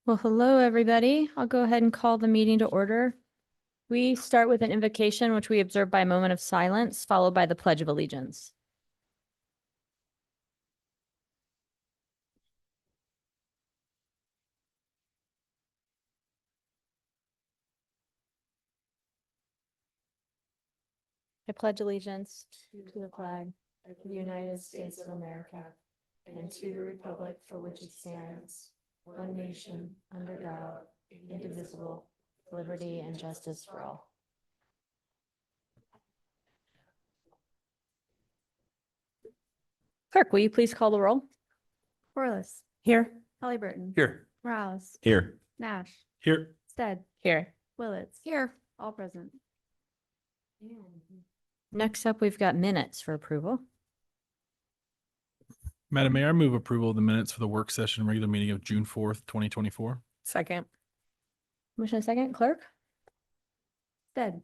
Well, hello, everybody. I'll go ahead and call the meeting to order. We start with an invocation, which we observe by a moment of silence, followed by the Pledge of Allegiance. I pledge allegiance to the flag of the United States of America and to the republic for which it stands, one nation, under God, indivisible, with liberty and justice for all. Clerk, will you please call the roll? Corliss, Here. Halliburton, Here. Morales, Here. Nash, Here. Stead, Here. Willetts. Here. All present. Next up, we've got minutes for approval. Madam Mayor, I move approval of the minutes for the work session regular meeting of June 4th, 2024. Second. Motion second, clerk? Stead,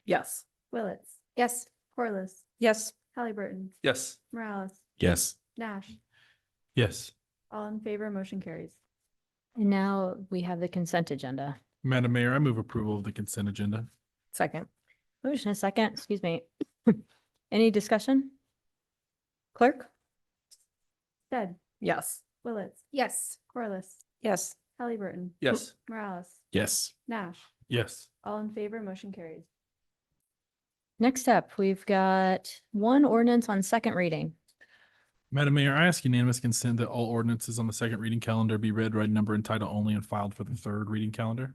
Yes. Willetts, Yes. Corliss, Yes. Halliburton, Yes. Morales, Yes. Nash. Yes. All in favor, motion carries. And now we have the consent agenda. Madam Mayor, I move approval of the consent agenda. Second. Motion a second, excuse me. Any discussion? Clerk? Stead, Yes. Willetts, Yes. Corliss, Yes. Halliburton, Yes. Morales, Yes. Nash. Yes. All in favor, motion carries. Next up, we've got one ordinance on second reading. Madam Mayor, I ask unanimous consent that all ordinances on the second reading calendar be read by number and title only and filed for the third reading calendar.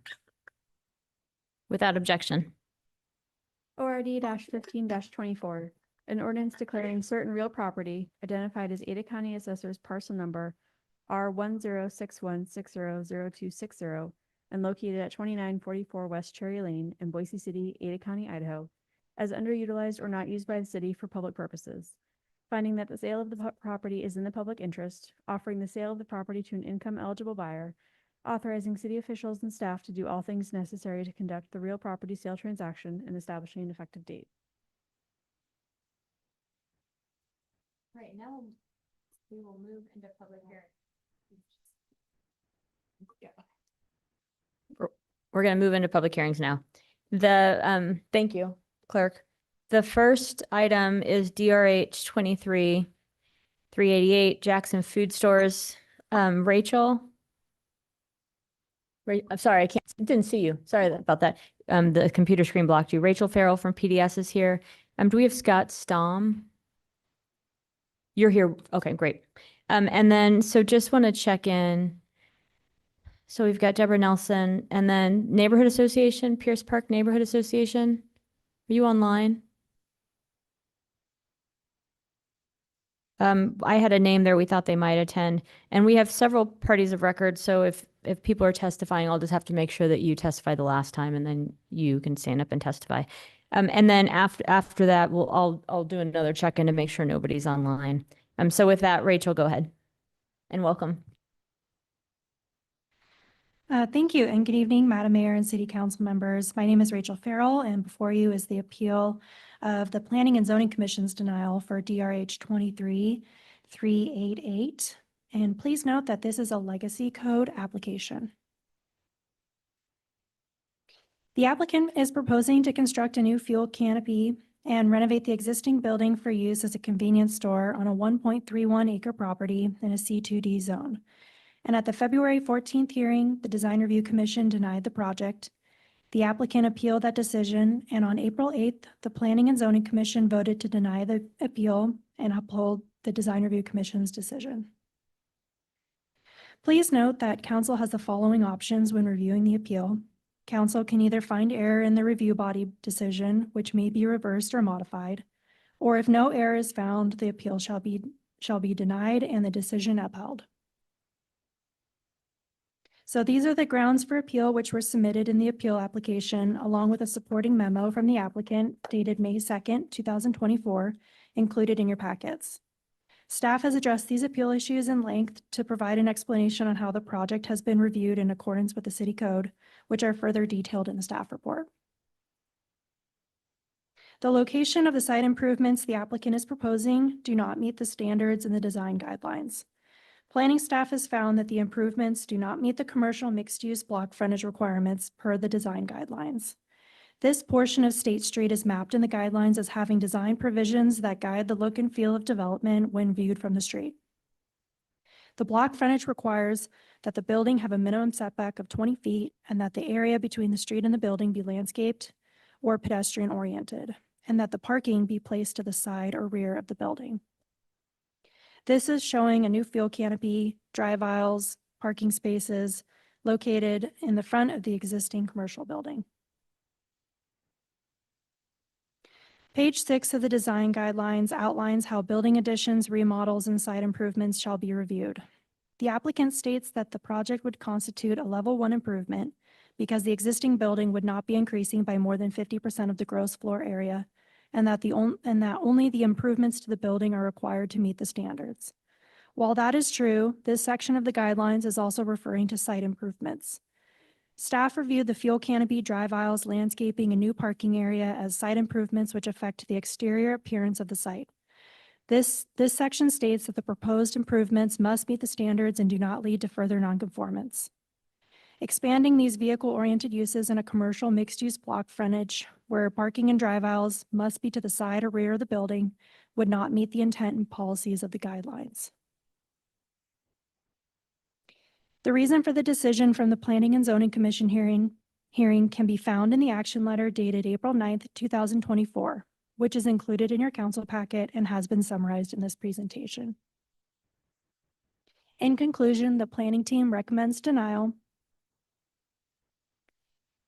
Without objection. ORD 15-24, an ordinance declaring certain real property identified as Ada County Assessor's parcel number R1061600260 and located at 2944 West Cherry Lane in Boise City, Ada County, Idaho, as underutilized or not used by the city for public purposes. Finding that the sale of the property is in the public interest, offering the sale of the property to an income-eligible buyer, authorizing city officials and staff to do all things necessary to conduct the real property sale transaction and establishing an effective date. Right, now we will move into public hearing. We're going to move into public hearings now. Thank you, clerk. The first item is DRH 23-388 Jackson Food Stores. Rachel? I'm sorry, didn't see you. Sorry about that. The computer screen blocked you. Rachel Farrell from PDS is here. Do we have Scott Stom? You're here. Okay, great. And then, so just want to check in. So we've got Deborah Nelson and then Neighborhood Association, Pierce Park Neighborhood Association. Are you online? I had a name there. We thought they might attend, and we have several parties of record. So if people are testifying, I'll just have to make sure that you testify the last time, and then you can stand up and testify. And then after that, I'll do another check-in to make sure nobody's online. So with that, Rachel, go ahead, and welcome. Thank you, and good evening, Madam Mayor and City Council members. My name is Rachel Farrell, and before you is the appeal of the Planning and Zoning Commission's denial for DRH 23-388. And please note that this is a legacy code application. The applicant is proposing to construct a new fuel canopy and renovate the existing building for use as a convenience store on a 1.31 acre property in a C2D zone. And at the February 14th hearing, the Design Review Commission denied the project. The applicant appealed that decision, and on April 8th, the Planning and Zoning Commission voted to deny the appeal and uphold the Design Review Commission's decision. Please note that council has the following options when reviewing the appeal. Council can either find error in the review body decision, which may be reversed or modified, or if no error is found, the appeal shall be denied and the decision upheld. So these are the grounds for appeal which were submitted in the appeal application, along with a supporting memo from the applicant dated May 2nd, 2024, included in your packets. Staff has addressed these appeal issues in length to provide an explanation on how the project has been reviewed in accordance with the city code, which are further detailed in the staff report. The location of the site improvements the applicant is proposing do not meet the standards in the design guidelines. Planning staff has found that the improvements do not meet the commercial mixed-use block frontage requirements per the design guidelines. This portion of State Street is mapped in the guidelines as having design provisions that guide the look and feel of development when viewed from the street. The block frontage requires that the building have a minimum setback of 20 feet and that the area between the street and the building be landscaped or pedestrian-oriented, and that the parking be placed to the side or rear of the building. This is showing a new fuel canopy, drive aisles, parking spaces located in the front of the existing commercial building. Page 6 of the design guidelines outlines how building additions, remodels, and site improvements shall be reviewed. The applicant states that the project would constitute a level 1 improvement because the existing building would not be increasing by more than 50% of the gross floor area, and that only the improvements to the building are required to meet the standards. While that is true, this section of the guidelines is also referring to site improvements. Staff reviewed the fuel canopy, drive aisles, landscaping, and new parking area as site improvements which affect the exterior appearance of the site. This section states that the proposed improvements must meet the standards and do not lead to further nonconformance. Expanding these vehicle-oriented uses in a commercial mixed-use block frontage where parking and drive aisles must be to the side or rear of the building would not meet the intent and policies of the guidelines. The reason for the decision from the Planning and Zoning Commission hearing can be found in the action letter dated April 9th, 2024, which is included in your council packet and has been summarized in this presentation. In conclusion, the planning team recommends denial.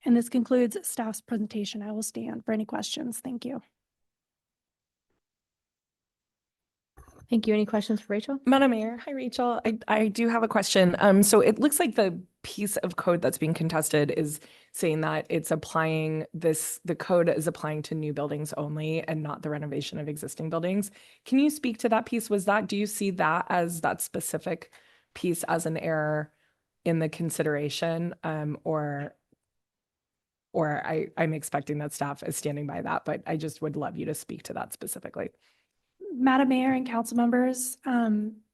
And this concludes staff's presentation. I will stand for any questions. Thank you. Thank you. Any questions for Rachel? Madam Mayor, hi Rachel. I do have a question. So it looks like the piece of code that's being contested is saying that it's applying the code is applying to new buildings only and not the renovation of existing buildings. Can you speak to that piece? Do you see that as that specific piece as an error in the consideration? Or I'm expecting that staff is standing by that, but I just would love you to speak to that specifically. Madam Mayor and council members,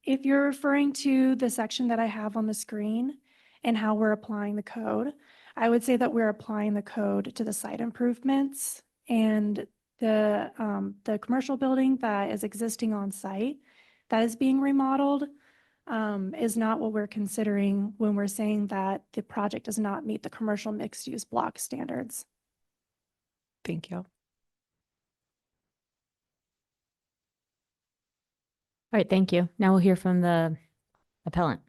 if you're referring to the section that I have on the screen and how we're applying the code, I would say that we're applying the code to the site improvements, and the commercial building that is existing on site that is being remodeled is not what we're considering when we're saying that the project does not meet the commercial mixed-use block standards. Thank you. All right, thank you. Now we'll hear from the appellant.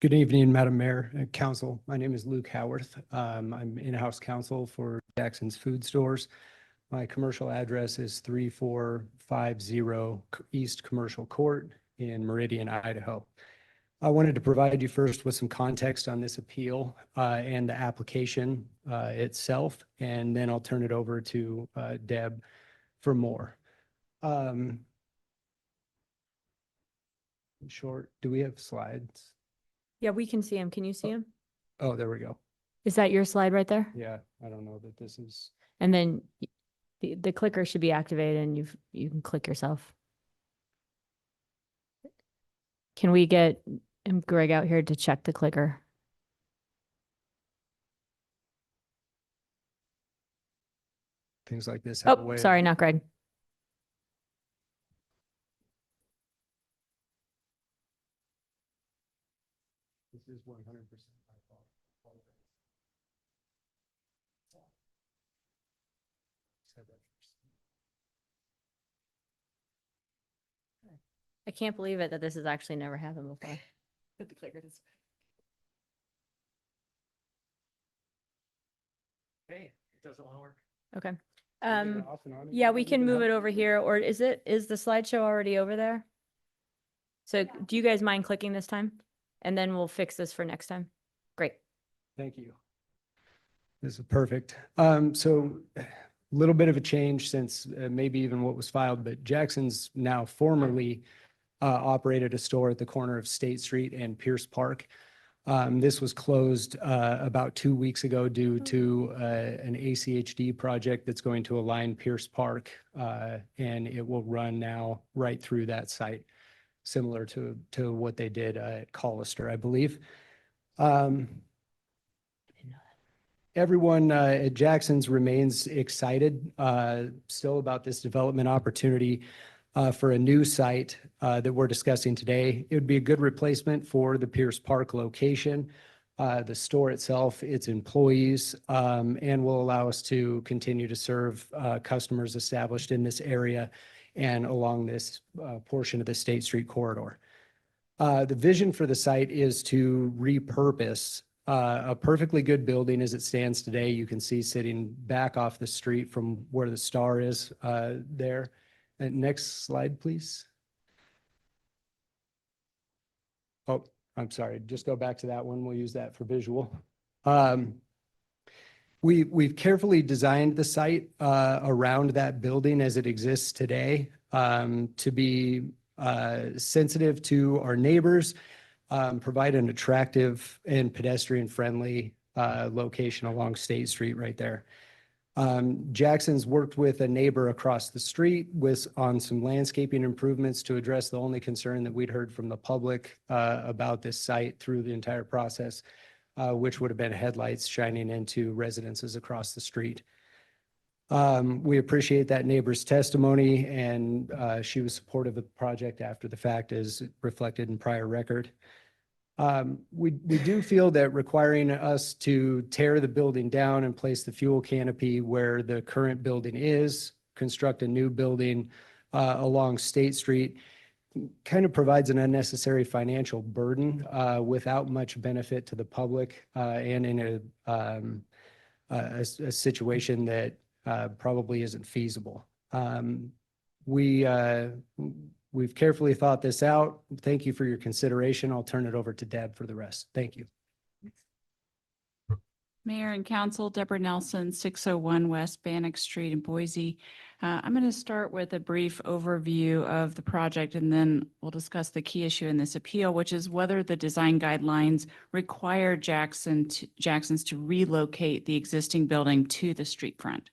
Good evening, Madam Mayor and Council. My name is Luke Howarth. I'm in-house counsel for Jackson's Food Stores. My commercial address is 3450 East Commercial Court in Meridian, Idaho. I wanted to provide you first with some context on this appeal and the application itself, and then I'll turn it over to Deb for more. Short, do we have slides? Yeah, we can see him. Can you see him? Oh, there we go. Is that your slide right there? Yeah, I don't know that this is. And then the clicker should be activated and you can click yourself. Can we get Greg out here to check the clicker? Things like this. have a Oh, way of- sorry, not Greg. This is 100% my fault. Said that first. I can't believe it that this has actually never happened before. The clicker is. Hey, it doesn't want to work. Okay. Is it off and on Yeah, again? we can Even move up? it over here, or is the slideshow already over there? So do you guys mind clicking this time? And then we'll fix this for next time. Great. Thank you. This is perfect. So a little bit of a change since maybe even what was filed, but Jackson's now formerly operated a store at the corner of State Street and Pierce Park. This was closed about 2 weeks ago due to an ACHD project that's going to align Pierce Park, and it will run now right through that site, similar to what they did at Collister, I believe. Everyone at Jackson's remains excited still about this development opportunity for a new site that we're discussing today. It would be a good replacement for the Pierce Park location, the store itself, its employees, and will allow us to continue to serve customers established in this area and along this portion of the State Street corridor. The vision for the site is to repurpose a perfectly good building as it stands today. You can see sitting back off the street from where the star is there. Next slide, please. Oh, I'm sorry. Just go back to that one. We'll use that for visual. We've carefully designed the site around that building as it exists today to be sensitive to our neighbors, provide an attractive and pedestrian-friendly location along State Street right there. Jackson's worked with a neighbor across the street on some landscaping improvements to address the only concern that we'd heard from the public about this site through the entire process, which would have been headlights shining into residences across the street. We appreciate that neighbor's testimony, and she was supportive of the project after the fact, as reflected in prior record. We do feel that requiring us to tear the building down and place the fuel canopy where the current building is, construct a new building along State Street, kind of provides an unnecessary financial burden without much benefit to the public and in a situation that probably isn't feasible. We've carefully thought this out. Thank you for your consideration. I'll turn it over to Deb for the rest. Thank you. Mayor and Council, Deborah Nelson, 601 West Bannock Street in Boise. I'm going to start with a brief overview of the project, and then we'll discuss the key issue in this appeal, which is whether the design guidelines require Jackson's to relocate the existing building to the street front.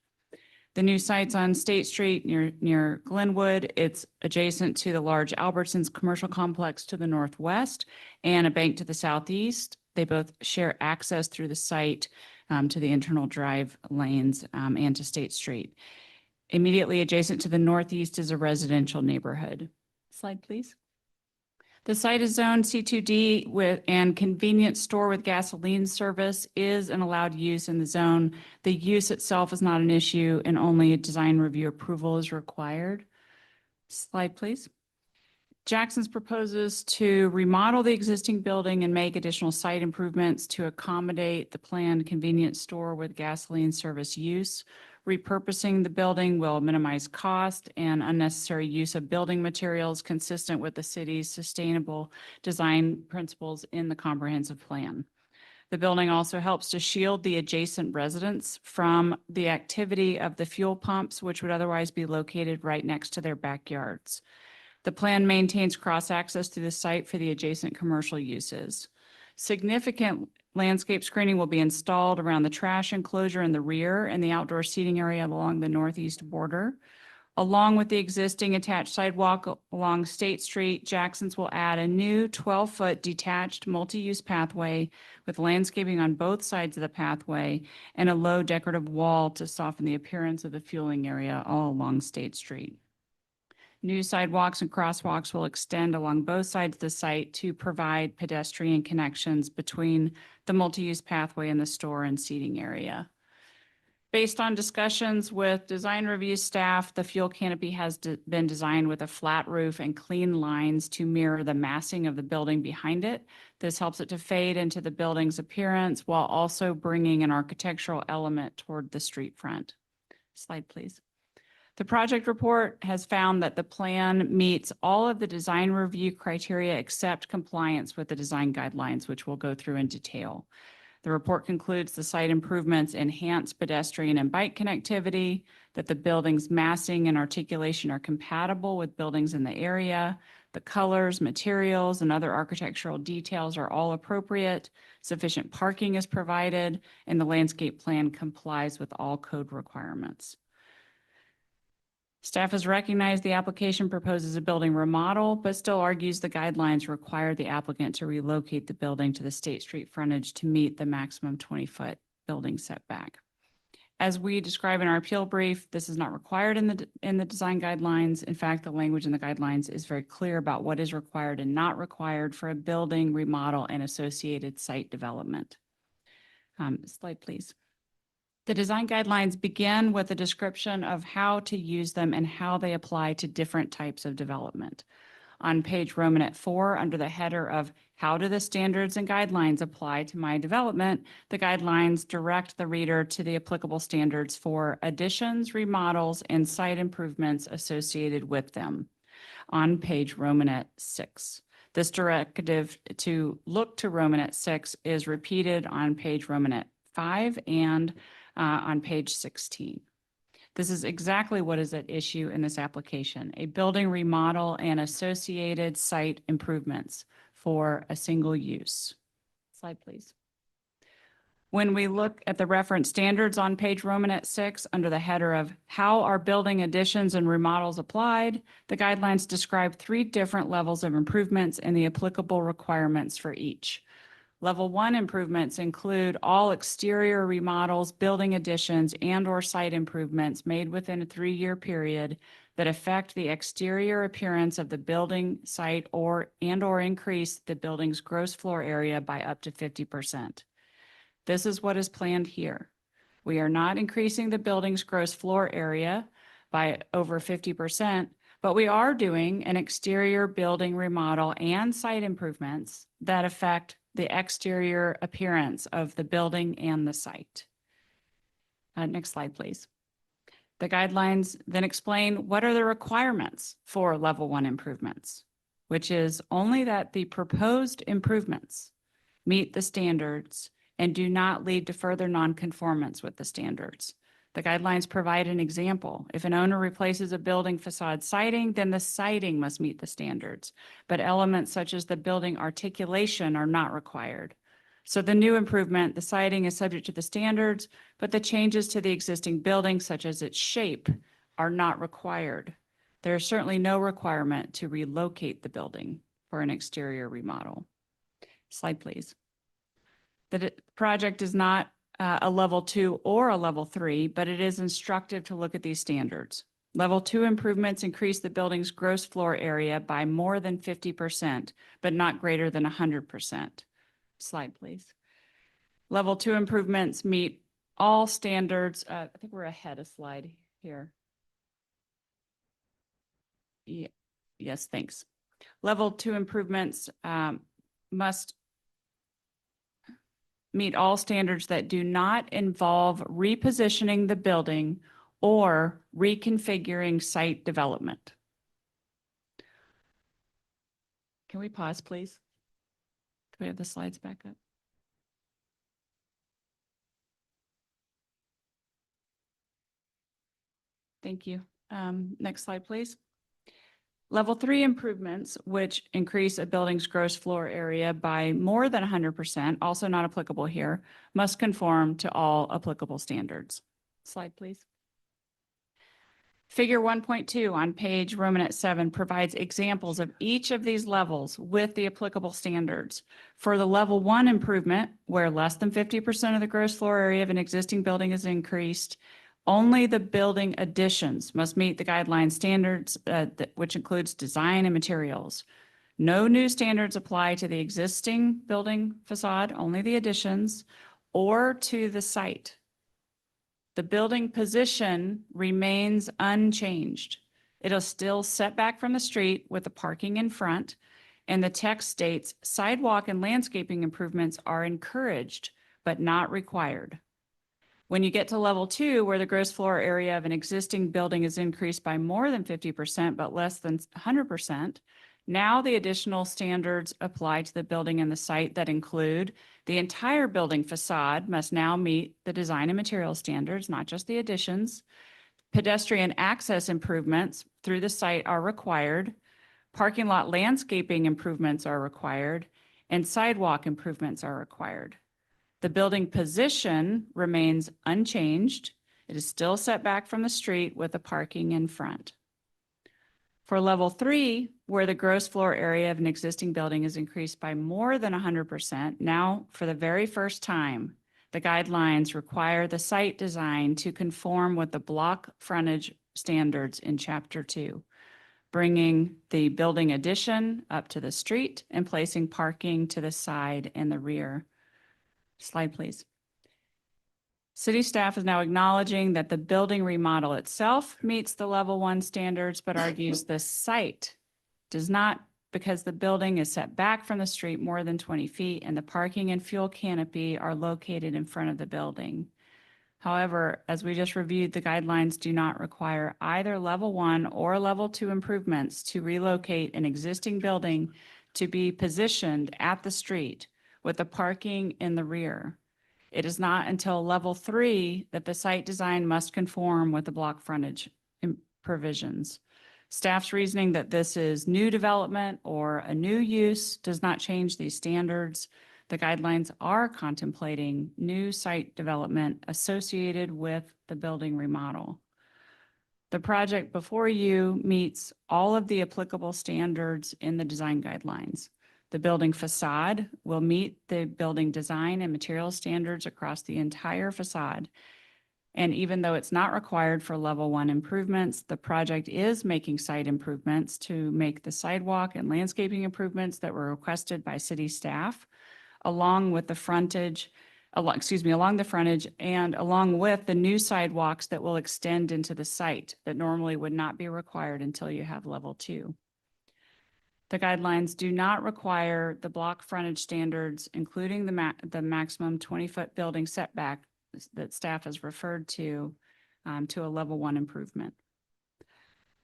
The new site's on State Street near Glenwood. It's adjacent to the large Albertsons commercial complex to the northwest and a bank to the southeast. They both share access through the site to the internal drive lanes and to State Street. Immediately adjacent to the northeast is a residential neighborhood. Slide, please. The site is zoned C2D and convenience store with gasoline service is an allowed use in the zone. The use itself is not an issue and only a design review approval is required. Slide, please. Jackson's proposes to remodel the existing building and make additional site improvements to accommodate the planned convenience store with gasoline service use. Repurposing the building will minimize cost and unnecessary use of building materials consistent with the city's sustainable design principles in the comprehensive plan. The building also helps to shield the adjacent residents from the activity of the fuel pumps, which would otherwise be located right next to their backyards. The plan maintains cross-access to the site for the adjacent commercial uses. Significant landscape screening will be installed around the trash enclosure in the rear and the outdoor seating area along the northeast border. Along with the existing attached sidewalk along State Street, Jackson's will add a new 12-foot detached multi-use pathway with landscaping on both sides of the pathway and a low decorative wall to soften the appearance of the fueling area all along State Street. New sidewalks and crosswalks will extend along both sides of the site to provide pedestrian connections between the multi-use pathway and the store and seating area. Based on discussions with design review staff, the fuel canopy has been designed with a flat roof and clean lines to mirror the massing of the building behind it. This helps it to fade into the building's appearance while also bringing an architectural element toward the street front. Slide, please. The project report has found that the plan meets all of the design review criteria except compliance with the design guidelines, which we'll go through in detail. The report concludes the site improvements enhance pedestrian and bike connectivity, that the building's massing and articulation are compatible with buildings in the area, The colors, materials, and other architectural details are all appropriate. Sufficient parking is provided, and the landscape plan complies with all code requirements. Staff has recognized the application proposes a building remodel, but still argues the guidelines require the applicant to relocate the building to the State Street frontage to meet the maximum 20-foot building setback. As we describe in our appeal brief, this is not required in the design guidelines. In fact, the language in the guidelines is very clear about what is required and not required for a building remodel and associated site development. Slide, please. The design guidelines begin with a description of how to use them and how they apply to different types of development. On page Romanet 4, under the header of how do the standards and guidelines apply to my development, the guidelines direct the reader to the applicable standards for additions, remodels, and site improvements associated with them. On page Romanet 6. This directive to look to Romanet 6 is repeated on page Romanet 5 and on page 16. This is exactly what is at issue in this application, a building remodel and associated site improvements for a single use. Slide, please. When we look at the reference standards on page Romanet 6, under the header of how are building additions and remodels applied, the guidelines describe 3 different levels of improvements and the applicable requirements for each. Level 1 improvements include all exterior remodels, building additions, and/or site improvements made within a 3-year period that affect the exterior appearance of the building site or increase the building's gross floor area by up to 50%. This is what is planned here. We are not increasing the building's gross floor area by over 50%, but we are doing an exterior building remodel and site improvements that affect the exterior appearance of the building and the site. Next slide, please. The guidelines then explain what are the requirements for level 1 improvements, which is only that the proposed improvements meet the standards and do not lead to further nonconformance with the standards. The guidelines provide an example. If an owner replaces a building facade siding, then the siding must meet the standards, but elements such as the building articulation are not required. So the new improvement, the siding is subject to the standards, but the changes to the existing building, such as its shape, are not required. There is certainly no requirement to relocate the building for an exterior remodel. Slide, please. The project is not a level 2 or a level 3, but it is instructive to look at these standards. Level 2 improvements increase the building's gross floor area by more than 50%, but not greater than 100%. Slide, please. Level 2 improvements meet all standards. I think we're ahead of slide here. Yeah. Yes, thanks. Level 2 improvements must meet all standards that do not involve repositioning the building or reconfiguring site development. Can we pause, please? Do we have the slides back up? Thank you. Next slide, please. Level 3 improvements, which increase a building's gross floor area by more than 100%, also not applicable here, must conform to all applicable standards. Slide, please. Figure 1.2 on page Romanet 7 provides examples of each of these levels with the applicable standards. For the level 1 improvement, where less than 50% of the gross floor area of an existing building is increased, only the building additions must meet the guideline standards, which includes design and materials. No new standards apply to the existing building facade, only the additions, or to the site. The building position remains unchanged. It'll still set back from the street with the parking in front, and the text states sidewalk and landscaping improvements are encouraged, but not required. When you get to level 2, where the gross floor area of an existing building is increased by more than 50%, but less than 100%, now the additional standards apply to the building and the site that include the entire building facade must now meet the design and material standards, not just the additions. Pedestrian access improvements through the site are required. Parking lot landscaping improvements are required, and sidewalk improvements are required. The building position remains unchanged. It is still set back from the street with the parking in front. For level 3, where the gross floor area of an existing building is increased by more than 100%, now for the very first time, the guidelines require the site design to conform with the block frontage standards in Chapter 2, bringing the building addition up to the street and placing parking to the side and the rear. Slide, please. City staff is now acknowledging that the building remodel itself meets the level 1 standards, but argues the site does not, because the building is set back from the street more than 20 feet and the parking and fuel canopy are located in front of the building. However, as we just reviewed, the guidelines do not require either level 1 or level 2 improvements to relocate an existing building to be positioned at the street with the parking in the rear. It is not until level 3 that the site design must conform with the block frontage provisions. Staff's reasoning that this is new development or a new use does not change these standards. The guidelines are contemplating new site development associated with the building remodel. The project before you meets all of the applicable standards in the design guidelines. The building facade will meet the building design and material standards across the entire facade. And even though it's not required for level 1 improvements, the project is making site improvements to make the sidewalk and landscaping improvements that were requested by city staff, along with the frontage, along the frontage and along with the new sidewalks that will extend into the site that normally would not be required until you have level 2. The guidelines do not require the block frontage standards, including the maximum 20-foot building setback that staff has referred to a level 1 improvement.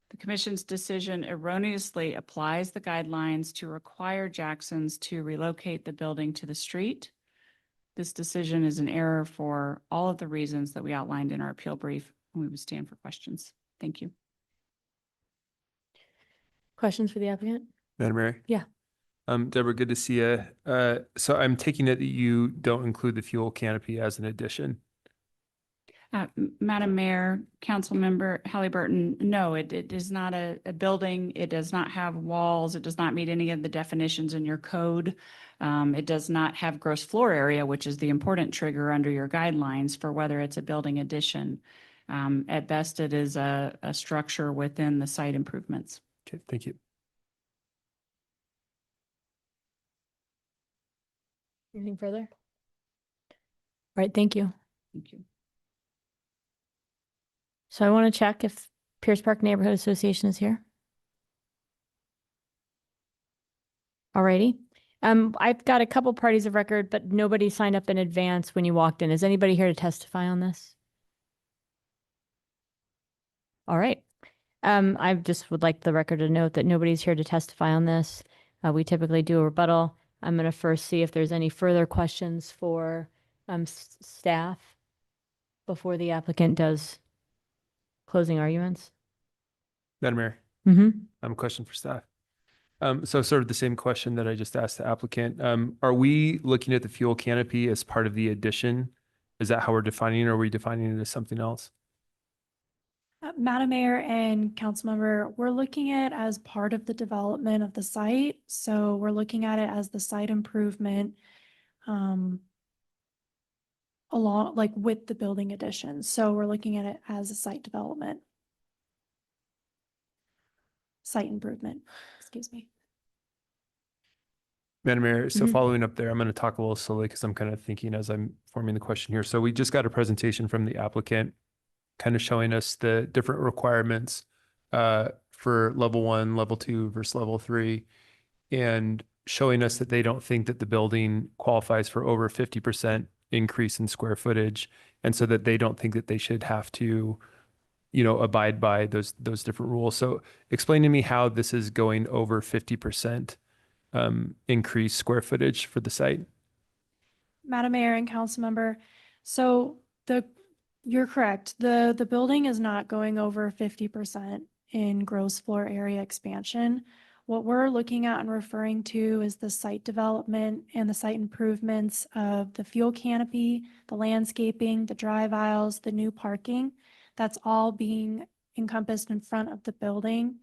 The commission's decision erroneously applies the guidelines to require Jackson's to relocate the building to the street. This decision is an error for all of the reasons that we outlined in our appeal brief, and we would stand for questions. Thank you. Questions for the applicant? Madam Mayor? Yeah. Deborah, good to see you. So I'm taking it that you don't include the fuel canopy as an addition. Madam Mayor, Councilmember Halliburton, no, it is not a building. It does not have walls. It does not meet any of the definitions in your code. It does not have gross floor area, which is the important trigger under your guidelines for whether it's a building addition. At best, it is a structure within the site improvements. Okay, thank you. Anything further? All right, thank you. Thank you. So I want to check if Pierce Park Neighborhood Association is here. Alrighty. I've got a couple parties of record, but nobody signed up in advance when you walked in. Is anybody here to testify on this? All right. I just would like the record to note that nobody's here to testify on this. We typically do a rebuttal. I'm going to first see if there's any further questions for staff before the applicant does closing arguments. Madam Mayor, Mm-hmm. question for staff. So sort of the same question that I just asked the applicant. Are we looking at the fuel canopy as part of the addition? Is that how we're defining it, or are we defining it as something else? Madam Mayor and Councilmember, we're looking at it as part of the development of the site. So we're looking at it as the site improvement along, like with the building addition. So we're looking at it as a site development. Site improvement, excuse me. Madam Mayor, so Mhm. following up there, I'm going to talk a little slowly because I'm kind of thinking as I'm forming the question here. So we just got a presentation from the applicant kind of showing us the different requirements for level 1, level 2 versus level 3, and showing us that they don't think that the building qualifies for over 50% increase in square footage. And so that they don't think that they should have to, abide by those different rules. So explain to me how this is going over 50% increase square footage for the site. Madam Mayor and Councilmember, so you're correct. The building is not going over 50% in gross floor area expansion. what we're looking at and referring to is the site development and the site improvements of the fuel canopy, the landscaping, the drive aisles, the new parking. That's all being encompassed in front of the building.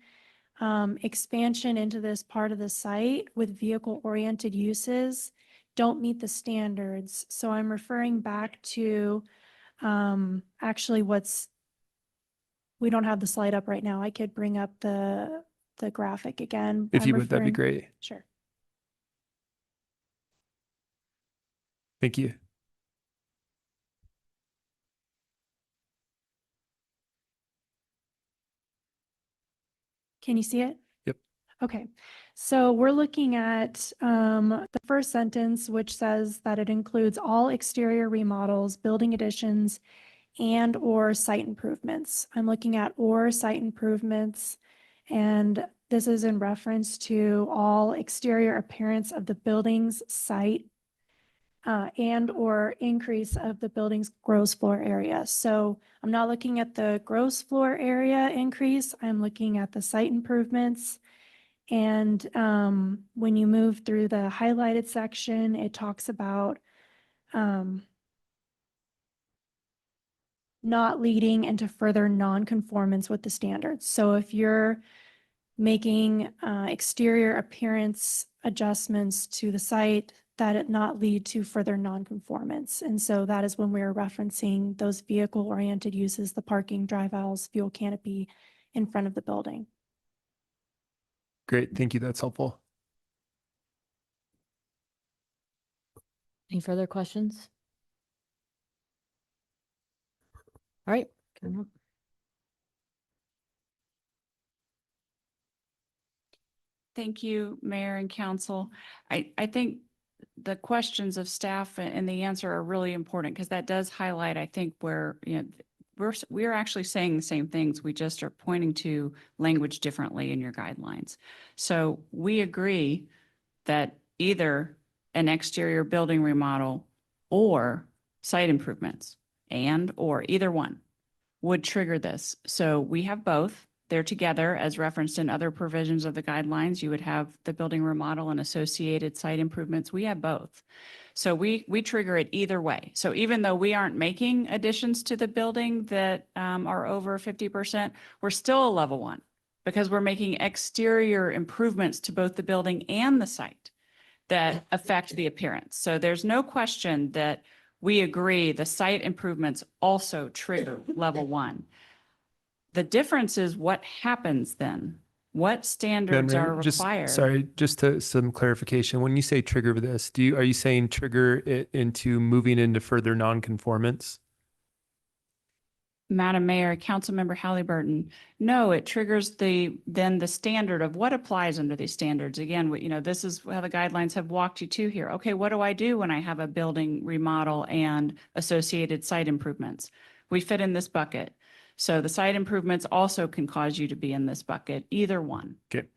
Expansion into this part of the site with vehicle-oriented uses don't meet the standards. So I'm referring back to actually we don't have the slide up right now. I could bring up the graphic again. If I'm you would, that'd be referring- great. Sure. Thank you. Can you see it? Yep. Okay, so we're looking at the first sentence, which says that it includes all exterior remodels, building additions, and/or site improvements. I'm looking at or site improvements, and this is in reference to all exterior appearance of the building's site and/or increase of the building's gross floor area. So I'm not looking at the gross floor area increase, I'm looking at the site improvements. And when you move through the highlighted section, it talks about not leading into further non-conformance with the standards. So if you're making exterior appearance adjustments to the site, that it not lead to further non-conformance. And so that is when we're referencing those vehicle-oriented uses, the parking, drive aisles, fuel canopy in front of the building. Great. Thank you. That's helpful. Any further questions? All right. Coming up. Thank you, Mayor and Council. I think the questions of staff and the answer are really important because that does highlight, I think, where, we're actually saying the same things. We just are pointing to language differently in your guidelines. So we agree that either an exterior building remodel or site improvements or either one would trigger this. So we have both. They're together as referenced in other provisions of the guidelines. You would have the building remodel and associated site improvements. We have both. So we trigger it either way. So even though we aren't making additions to the building that are over 50%, we're still a level 1 because we're making exterior improvements to both the building and the site that affect the appearance. So there's no question that we agree the site improvements also trigger level 1. The difference is what happens then. What standards are required? Sorry, just to some clarification. When you say trigger this, are you saying trigger it into moving into further non-conformance? Madam Mayor, Councilmember Halliburton, no, it triggers then the standard of what applies under these standards. Again, this is how the guidelines have walked you to here. Okay, what do I do when I have a building remodel and associated site improvements? We fit in this bucket. So the site improvements also can cause you to be in this bucket, either one. Okay.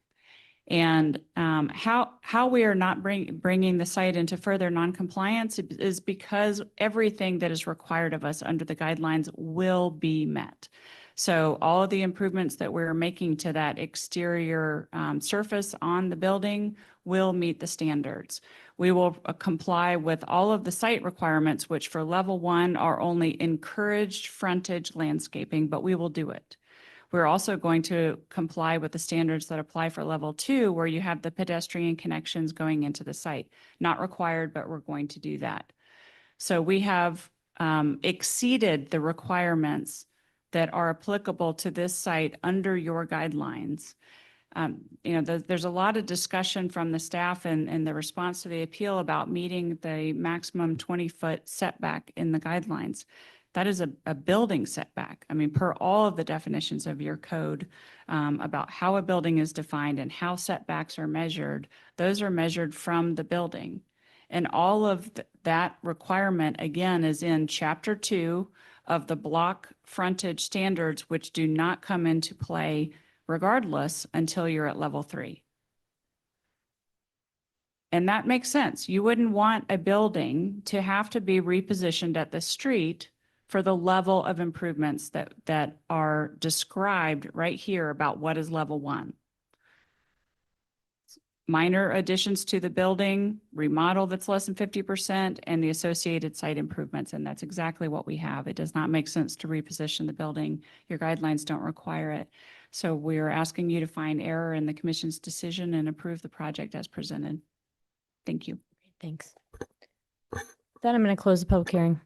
And how we are not bringing the site into further noncompliance is because everything that is required of us under the guidelines will be met. So all of the improvements that we're making to that exterior surface on the building will meet the standards. We will comply with all of the site requirements, which for level 1 are only encouraged frontage landscaping, but we will do it. We're also going to comply with the standards that apply for level 2, where you have the pedestrian connections going into the site. Not required, but we're going to do that. So we have exceeded the requirements that are applicable to this site under your guidelines. There's a lot of discussion from the staff and the response to the appeal about meeting the maximum 20-foot setback in the guidelines. That is a building setback. I mean, per all of the definitions of your code about how a building is defined and how setbacks are measured, those are measured from the building. And all of that requirement, again, is in Chapter 2 of the block frontage standards, which do not come into play regardless until you're at level 3. And that makes sense. You wouldn't want a building to have to be repositioned at the street for the level of improvements that are described right here about what is level 1. minor additions to the building, remodel that's less than 50%, and the associated site improvements. And that's exactly what we have. It does not make sense to reposition the building. Your guidelines don't require it. So we're asking you to find error in the commission's decision and approve the project as presented. Thank you. Thanks. Then I'm going to close the public hearing.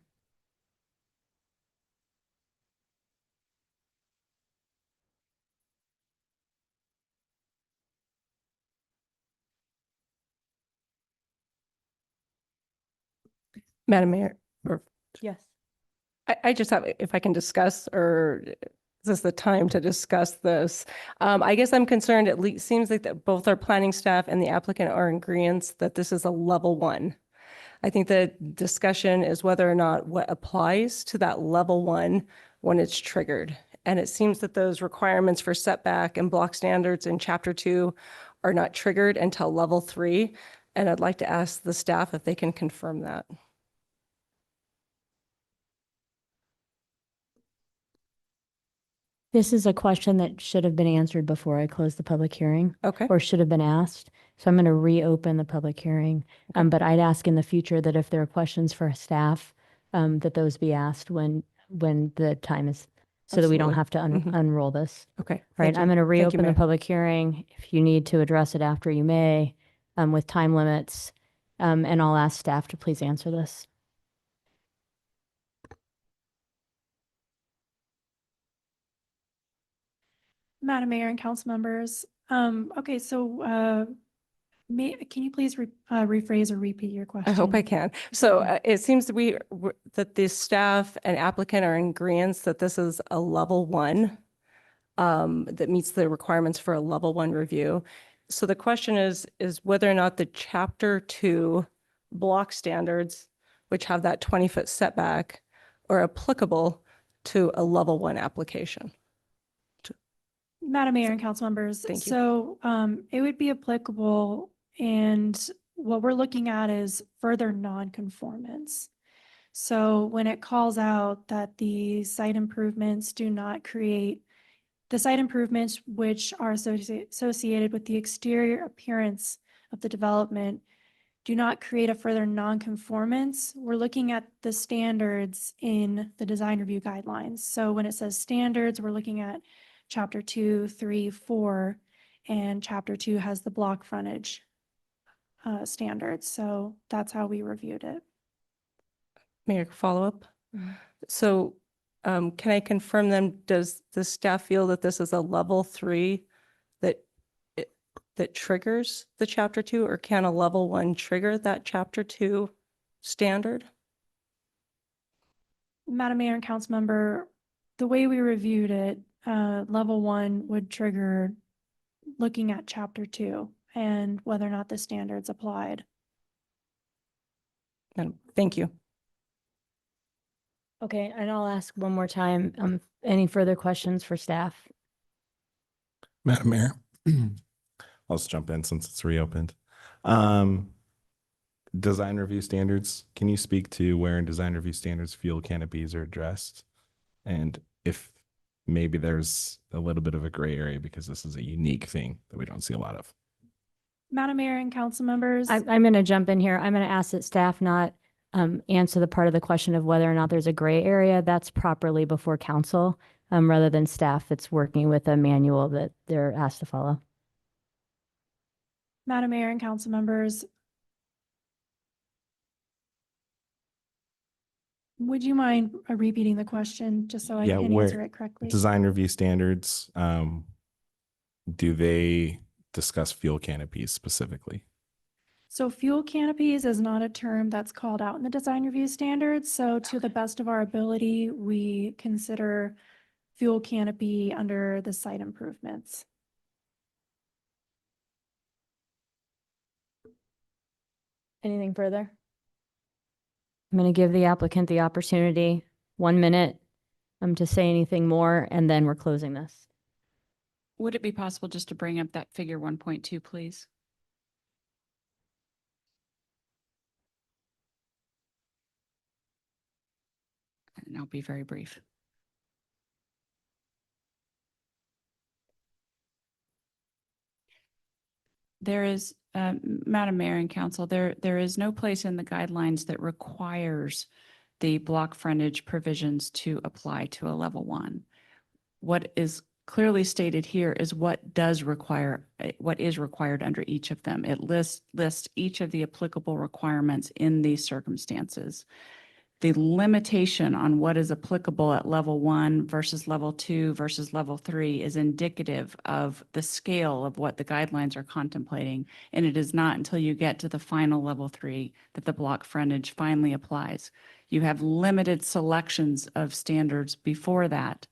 Madam Mayor, or Yes. I just have, if I can discuss, or is this the time to discuss this? I guess I'm concerned, at least, seems like that both our planning staff and the applicant are in agreement that this is a level one. I think the discussion is whether or not what applies to that level one when it's triggered. And it seems that those requirements for setback and block standards in chapter 2 are not triggered until level 3. And I'd like to ask the staff if they can confirm that. This is a question that should have been answered before I closed the public hearing, Okay. or should have been asked. So I'm going to reopen the public hearing. Okay. But I'd ask in the future that if there are questions for staff, that those be asked when the time is, so that we don't Absolutely. have to Mhm. unroll this. Okay. All right, Thank you. I'm going to Thank you, reopen the Mayor. public hearing. If you need to address it after, you may, with time limits. And I'll ask staff to please answer this. Madam Mayor and council members, okay, so, can you please rephrase or repeat your question? I hope I can. So it seems that that the staff and applicant are in agreement that this is a level one that meets the requirements for a level one review. So the question is whether or not the chapter 2 block standards, which have that 20-foot setback, are applicable to a level 1 application. Madam Mayor and council members, Thank you. so it would be applicable, and what we're looking at is further non-conformance. So when it calls out that the site improvements do not create, the site improvements which are associated with the exterior appearance of the development do not create a further non-conformance, we're looking at the standards in the design review guidelines. So when it says standards, we're looking at chapter 2, 3, 4, and chapter 2 has the block frontage standards. So that's how we reviewed it. Mayor, follow up? Mhm. So can I confirm then, does the staff feel that this is a level 3 that triggers the chapter 2, or can a level 1 trigger that chapter 2 standard? Madam Mayor and council member, the way we reviewed it, level 1 would trigger looking at chapter 2 and whether or not the standards applied. Thank you. Okay, and I'll ask one more time, any further questions for staff? Madam Mayor, I'll just jump in since it's reopened. Design review standards, can you speak to where in design review standards fuel canopies are addressed? And if maybe there's a little bit of a gray area because this is a unique thing that we don't see a lot of. Madam Mayor and council members. I'm going to jump in here. I'm going to ask that staff not answer the part of the question of whether or not there's a gray area. That's properly before council, rather than staff that's working with a manual that they're asked to follow. Madam Mayor and council members, would you mind repeating the question just so I Yeah, can where- answer it correctly? Design review standards, do they discuss fuel canopies specifically? So fuel canopies is not a term that's called out in the design review standards. So to the best of our ability, we consider fuel canopy under the site improvements. Anything further? I'm going to give the applicant the opportunity, 1 minute, to say anything more, and then we're closing this. Would it be possible just to bring up that figure 1.2, please? And I'll be very brief. There is Madam Mayor and Council, there is no place in the guidelines that requires the block frontage provisions to apply to a level one. What is clearly stated here is what is required under each of them. It lists each of the applicable requirements in these circumstances. The limitation on what is applicable at level one versus level two versus level three is indicative of the scale of what the guidelines are contemplating. And it is not until you get to the final level three that the block frontage finally applies. You have limited selections of standards before that.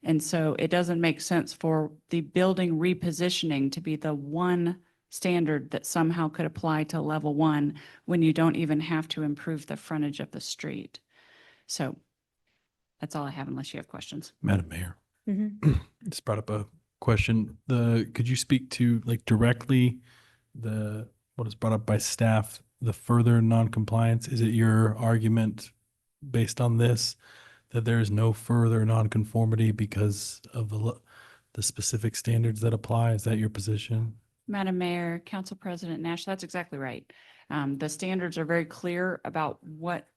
And so it doesn't make sense for the building repositioning to be the one standard that somehow could apply to level one when you don't even have to improve the frontage of the street. So that's all I have unless you have questions. Madam Mayor, Mhm. just brought up a question. Could you speak to like directly what is brought up by staff, the further non-compliance? Is it your argument based on this that there is no further non-conformity because of the specific standards that apply? Is that your position? Madam Mayor, Council President Nash, that's exactly right. The standards are very clear about what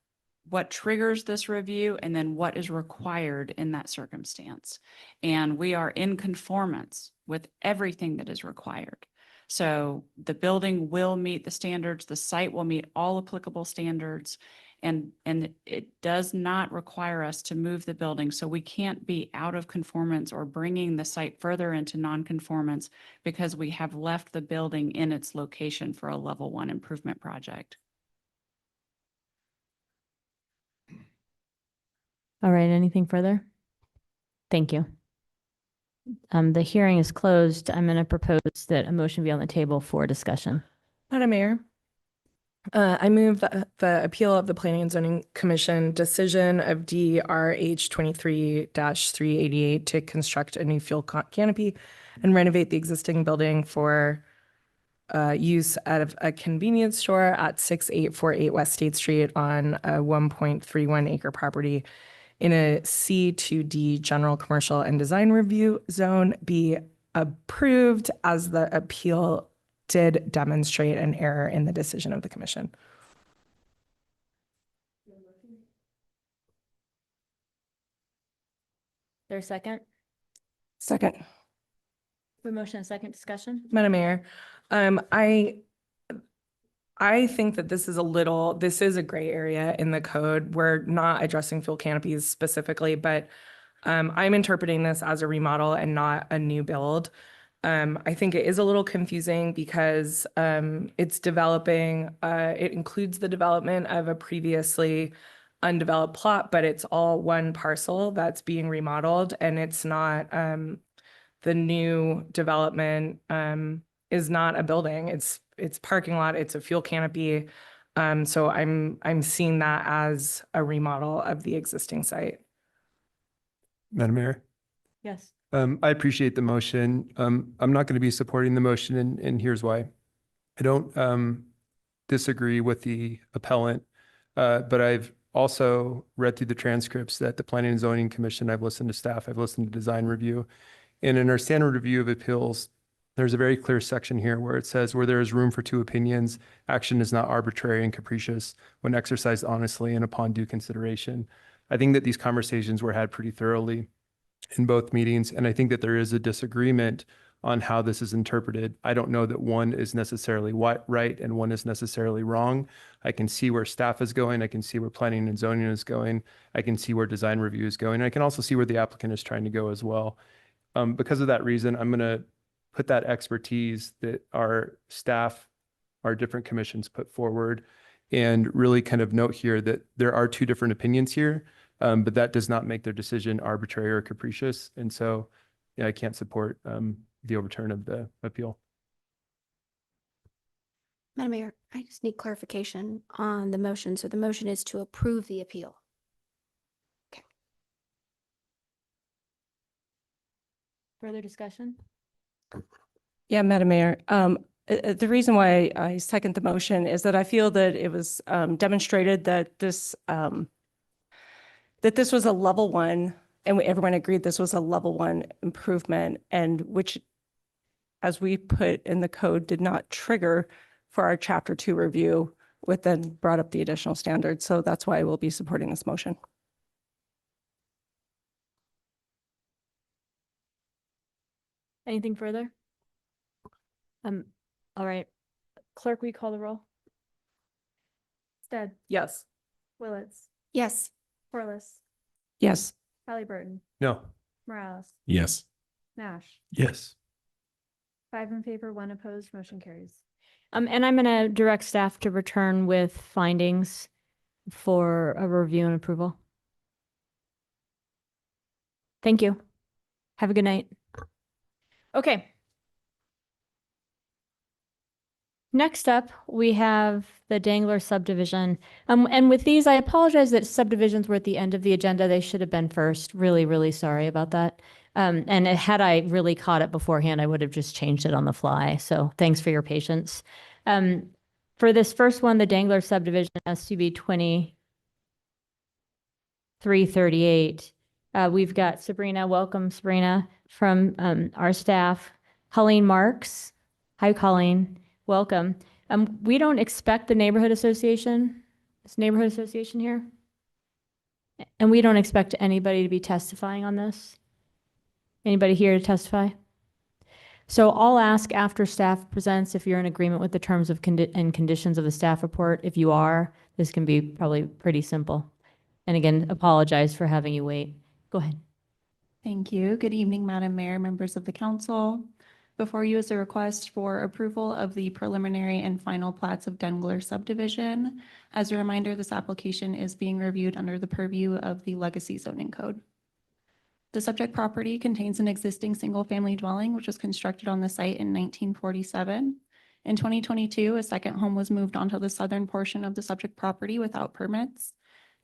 triggers this review and then what is required in that circumstance. And we are in conformance with everything that is required. So the building will meet the standards, the site will meet all applicable standards, and it does not require us to move the building. So we can't be out of conformance or bringing the site further into non-conformance because we have left the building in its location for a level one improvement project. All right, anything further? Thank you. The hearing is closed. I'm going to propose that a motion be on the table for discussion. Madam Mayor, I move the appeal of the Planning and Zoning Commission decision of DRH 23-388 to construct a new fuel canopy and renovate the existing building for use of a convenience store at 6848 West State Street on a 1.31 acre property in a C2D general commercial and design review zone be approved as the appeal did demonstrate an error in the decision of the commission. There's a second? Second. We motion a second discussion? Madam Mayor, I think that this is a gray area in the code. We're not addressing fuel canopies specifically, but I'm interpreting this as a remodel and not a new build. I think it is a little confusing because it's developing, it includes the development of a previously undeveloped plot, but it's all one parcel that's being remodeled, and it's not, the new development is not a building. It's parking lot, it's a fuel canopy. So I'm seeing that as a remodel of the existing site. Madam Mayor, Yes. I appreciate the motion. I'm not going to be supporting the motion, and here's why. I don't disagree with the appellant, but I've also read through the transcripts that the Planning and Zoning Commission, I've listened to staff, I've listened to design review. And in our standard review of appeals, there's a very clear section here where it says, where there is room for two opinions, action is not arbitrary and capricious when exercised honestly and upon due consideration. I think that these conversations were had pretty thoroughly in both meetings, and I think that there is a disagreement on how this is interpreted. I don't know that one is necessarily right and one is necessarily wrong. I can see where staff is going. I can see where planning and zoning is going. I can see where design review is going. I can also see where the applicant is trying to go as well. Because of that reason, I'm going to put that expertise that our staff, our different commissions put forward, and really kind of note here that there are two different opinions here, but that does not make their decision arbitrary or capricious. And so yeah, I can't support the overturn of the appeal. Madam Mayor, I just need clarification on the motion. So the motion is to approve the appeal. Further discussion? Yeah, Madam Mayor, the reason why I second the motion is that I feel that it was demonstrated that this was a level one, and everyone agreed this was a level one improvement, and which as we put in the code, did not trigger for our chapter 2 review, which then brought up the additional standards. So that's why we'll be supporting this motion. Anything further? All right. Clerk, will you call the roll? Stead, Yes. Willetts, Yes. Corliss, Yes. Halliburton, No. Morales, Yes. Nash. Yes. 5 in favor, 1 opposed, motion carries. And I'm gonna direct staff to return with findings for a review and approval. Thank you. Have a good night. Okay. Next up, we have the Dangler subdivision. And with these, I apologize that subdivisions were at the end of the agenda. They should have been first. Really, really sorry about that. Had I really caught it beforehand, I would have just changed it on the fly. So thanks for your patience. For this first one, the Dangler subdivision, SUB 2338, we've got Sabrina. Welcome, Sabrina, from our staff. Colleen Marks. Hi, Colleen. Welcome. We don't expect the neighborhood association, this neighborhood association here. And we don't expect anybody to be testifying on this. Anybody here to testify? So I'll ask after staff presents if you're in agreement with the terms of and conditions of the staff report. If you are, this can be probably pretty simple. And again, apologize for having you wait. Go ahead. Thank you. Good evening, Madam Mayor, members of the council. Before you is a request for approval of the preliminary and final plats of Dangler subdivision. As a reminder, this application is being reviewed under the purview of the Legacy Zoning Code. The subject property contains an existing single-family dwelling which was constructed on the site in 1947. In 2022, a second home was moved onto the southern portion of the subject property without permits.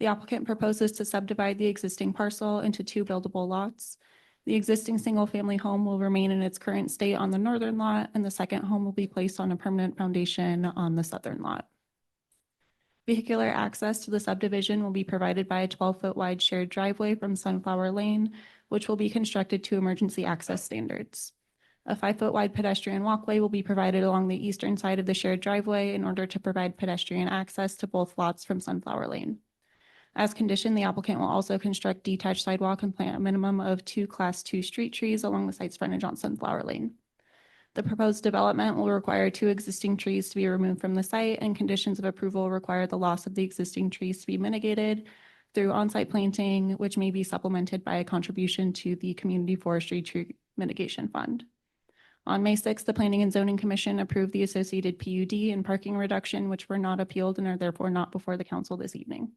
The applicant proposes to subdivide the existing parcel into 2 buildable lots. The existing single-family home will remain in its current state on the northern lot, and the second home will be placed on a permanent foundation on the southern lot. Vehicular access to the subdivision will be provided by a 12-foot wide shared driveway from Sunflower Lane, which will be constructed to emergency access standards. A 5-foot wide pedestrian walkway will be provided along the eastern side of the shared driveway in order to provide pedestrian access to both lots from Sunflower Lane. As conditioned, the applicant will also construct detached sidewalk and plant a minimum of 2 Class 2 street trees along the site's frontage on Sunflower Lane. The proposed development will require 2 existing trees to be removed from the site, and conditions of approval require the loss of the existing trees to be mitigated through on-site planting, which may be supplemented by a contribution to the Community Forestry Tree Mitigation Fund. On May 6th, the Planning and Zoning Commission approved the associated PUD and parking reduction, which were not appealed and are therefore not before the council this evening.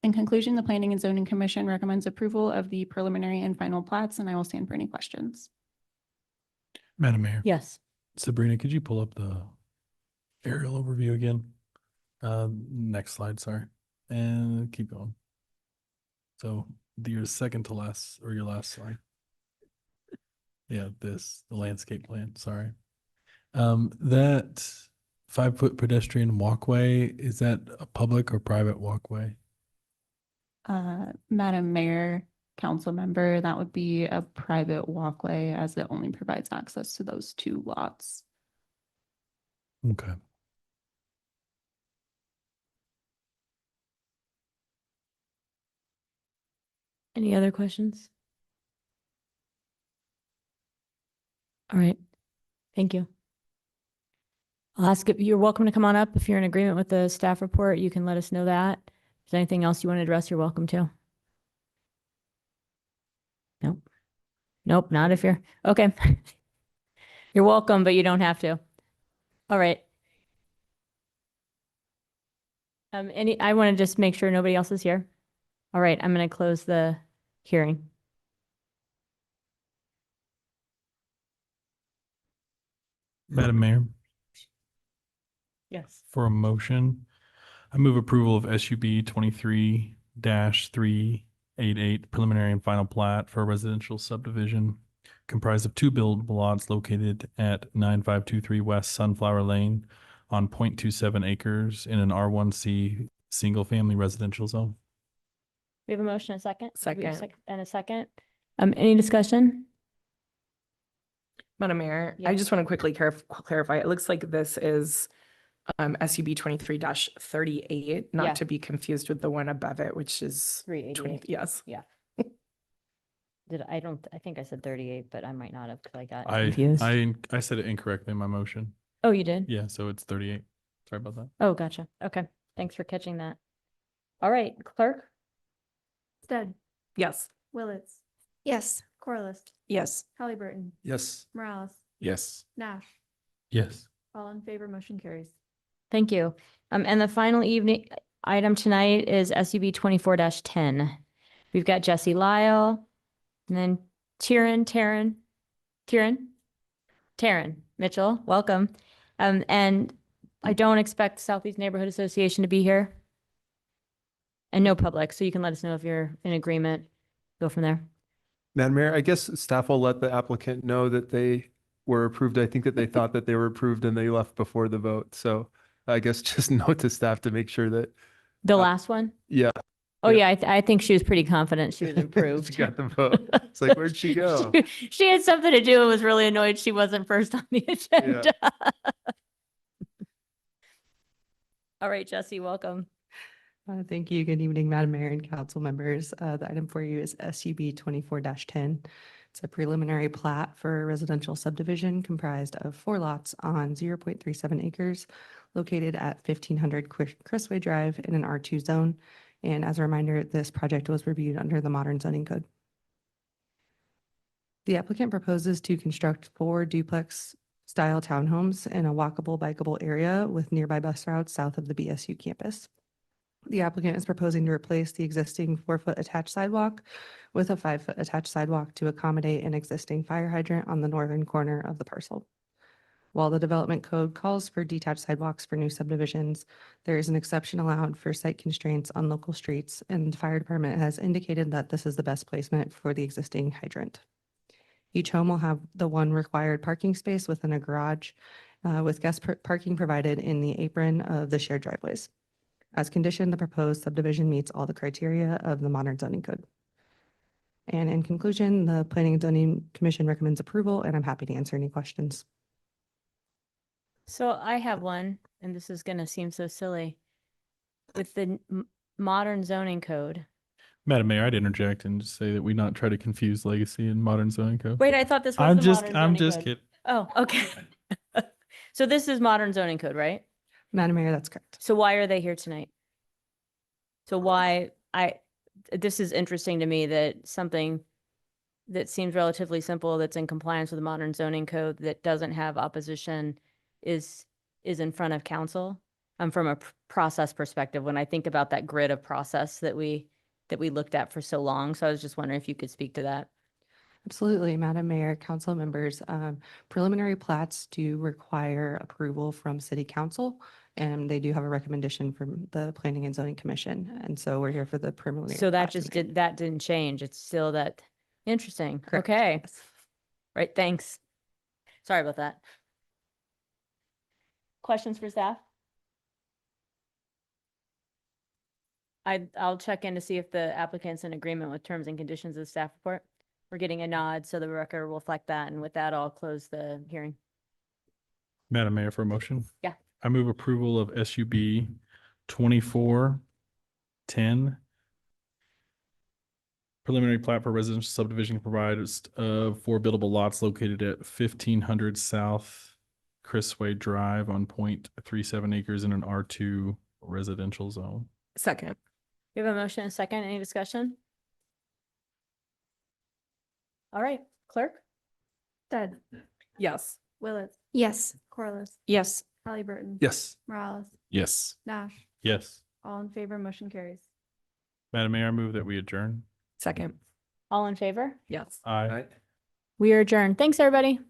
In conclusion, the Planning and Zoning Commission recommends approval of the preliminary and final plats, and I will stand for any questions. Madam Mayor. Yes. Sabrina, could you pull up the aerial overview again? Next slide, sorry. And keep going. So your second to last, or your last slide. Yeah, the landscape plan, sorry. That 5-foot pedestrian walkway, is that a public or private walkway? Madam Mayor, council member, that would be a private walkway as it only provides access to those 2 lots. Okay. Any other questions? All right. Thank you. I'll ask if you're welcome to come on up. If you're in agreement with the staff report, you can let us know that. If there's anything else you want to address, you're welcome to. Nope. Nope, not if you're, okay. You're welcome, but you don't have to. All right. I want to just make sure nobody else is here. All right, I'm going to close the hearing. Madam Mayor, Yes. for a motion, I move approval of SUB 23-388 preliminary and final plat for a residential subdivision comprised of 2 buildable lots located at 9523 West Sunflower Lane on 0.27 acres in an R1C single-family residential zone. We have a motion, a second? Second. And a second. Any discussion? Madam Mayor, I Yes. just want to quickly clarify. It looks like this is SUB 23-38, Yeah. not to be confused with the one above it, which is 20. 388. Yes. I think I said 38, but I might not have because I got I confused. I said it incorrectly in my motion. Oh, you did? Yeah, so it's 38. Sorry about that. Oh, gotcha. Okay. Thanks for catching that. All right, clerk? Stead, Yes. Willetts, Yes. Corliss, Yes. Halliburton, Yes. Morales, Yes. Nash, Yes. all in favor, motion carries. Thank you. And the final evening item tonight is SUB 24-10. We've got Jesse Lyle, and then Taryn Mitchell, welcome. And I don't expect Southeast Neighborhood Association to be here. And no public, so you can let us know if you're in agreement. Go from there. Madam Mayor, I guess staff will let the applicant know that they were approved. I think that they thought that they were approved and they left before the vote. So I guess just note to staff to make sure that, The last one? yeah. Oh, Yeah. yeah, I think she was pretty confident she was improved. She got the vote. It's like, where'd she go? She had something to do and was really annoyed she wasn't first on the agenda. All right, Jesse, welcome. Thank you. Good evening, Madam Mayor and council members. The item for you is SUB 24-10. It's a preliminary plat for a residential subdivision comprised of 4 lots on 0.37 acres located at 1500 Chrisway Drive in an R2 zone. And as a reminder, this project was reviewed under the modern zoning code. The applicant proposes to construct 4 duplex style townhomes in a walkable, bikeable area with nearby bus routes south of the BSU campus. The applicant is proposing to replace the existing 4-foot attached sidewalk with a 5-foot attached sidewalk to accommodate an existing fire hydrant on the northern corner of the parcel. While the development code calls for detached sidewalks for new subdivisions, there is an exception allowed for site constraints on local streets, and the fire department has indicated that this is the best placement for the existing hydrant. Each home will have the one required parking space within a garage, with guest parking provided in the apron of the shared driveways. As conditioned, the proposed subdivision meets all the criteria of the modern zoning code. And in conclusion, the Planning and Zoning Commission recommends approval, and I'm happy to answer any questions. So I have one, and this is gonna seem so silly. With the modern zoning code. Madam Mayor, I'd interject and just say that we not try to confuse legacy and modern zoning code. Wait, I thought this was I'm the just, modern I'm zoning just code. kidding. Oh, okay. So this is modern zoning code, right? Madam Mayor, that's correct. So why are they here tonight? So this is interesting to me that something that seems relatively simple, that's in compliance with the modern zoning code, that doesn't have opposition is in front of council. From a process perspective, when I think about that grid of process that we looked at for so long. So I was just wondering if you could speak to that. Absolutely, Madam Mayor, council members. Preliminary plats do require approval from City Council, and they do have a recommendation from the Planning and Zoning Commission. And so we're here for the preliminary. So that plat just tonight. that didn't change. It's still that interesting. Correct, Okay. yes. Right. Thanks. Sorry about that. Questions for staff? I'll check in to see if the applicant's in agreement with terms and conditions of the staff report. We're getting a nod, so the record will reflect that. And with that, I'll close the hearing. Madam Mayor, for a motion? Yeah. I move approval of SUB 24-10. Preliminary plat for residential subdivision comprised of 4 buildable lots located at 1500 South Chrisway Drive on 0.37 acres in an R2 residential zone. Second. We have a motion and a second. Any discussion? All right, clerk? Stead, Yes. Willetts, Yes. Corliss, Yes. Halliburton. Yes. Morales, Yes. Nash, Yes. all in favor, motion carries. Madam Mayor, I move that we adjourn. Second. All in favor? Yes. Aye. We are adjourned. Thanks, everybody.